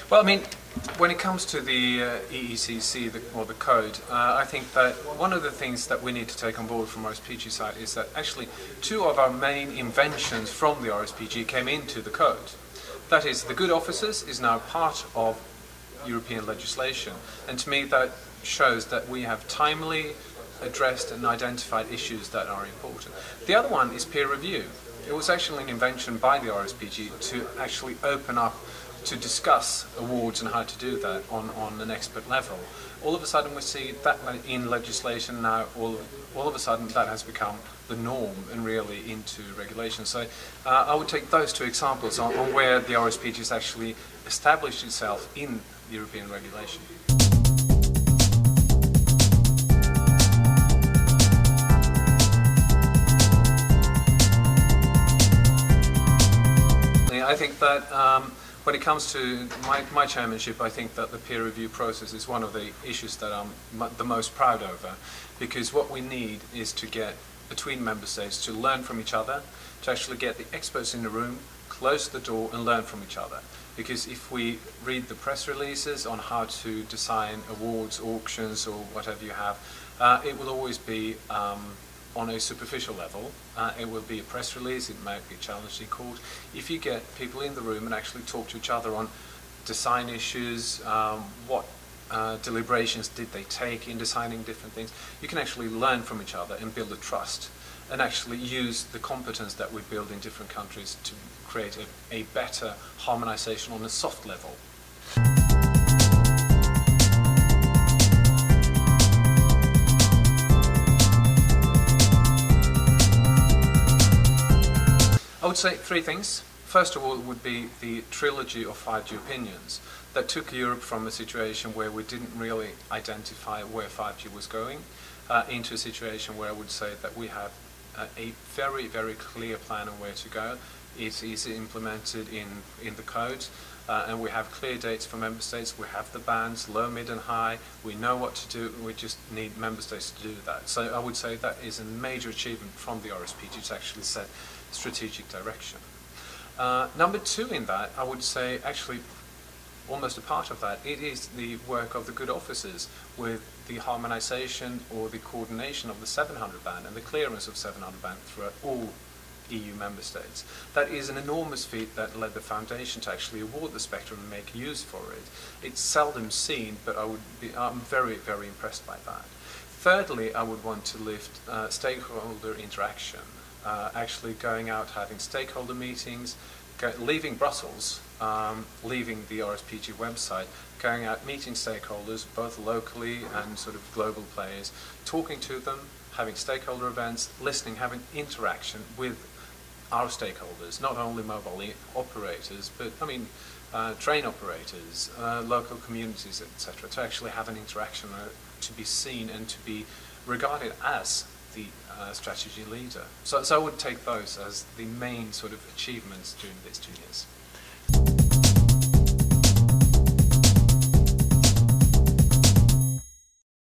Well, I mean, when it comes to the EECC, or the code, I think that one of the things that we need to take on board from RSPG side is that actually two of our main inventions from the RSPG came into the code. That is, the good offices is now part of European legislation, and to me that shows that we have timely addressed and identified issues that are important. The other one is peer review. It was actually an invention by the RSPG to actually open up to discuss awards and how to do that on an expert level. All of a sudden we see that in legislation now, all of a sudden that has become the norm and really into regulation. So I would take those two examples on where the RSPG has actually established itself in European regulation. I think that when it comes to my chairmanship, I think that the peer review process is one of the issues that I'm the most proud over, because what we need is to get between member states to learn from each other, to actually get the experts in the room, close the door and learn from each other. Because if we read the press releases on how to design awards, auctions or whatever you have, it will always be on a superficial level. It will be a press release, it might be a challenge in court. If you get people in the room and actually talk to each other on design issues, what deliberations did they take in designing different things, you can actually learn from each other and build a trust and actually use the competence that we build in different countries to create a better harmonization on a soft level. I would say three things. First of all, would be the trilogy of 5G opinions that took Europe from a situation where we didn't really identify where 5G was going into a situation where I would say that we have a very, very clear plan on where to go. It is implemented in the code, and we have clear dates for member states. We have the bands, low, mid and high. We know what to do. We just need member states to do that. So I would say that is a major achievement from the RSPG to actually set strategic direction. Number two in that, I would say actually almost a part of that, it is the work of the good officers with the harmonization or the coordination of the 700 band and the clearance of 700 band throughout all EU member states. That is an enormous feat that led the foundation to actually award the spectrum and make use for it. It's seldom seen, but I'm very, very impressed by that. Thirdly, I would want to lift stakeholder interaction. Actually going out, having stakeholder meetings, leaving Brussels, leaving the RSPG website, going out, meeting stakeholders, both locally and sort of global players, talking to them, having stakeholder events, listening, having interaction with our stakeholders, not only mobile operators, but I mean train operators, local communities, etc., to actually have an interaction, to be seen and to be regarded as the strategy leader. So I would take those as the main sort of achievements during these 2 years.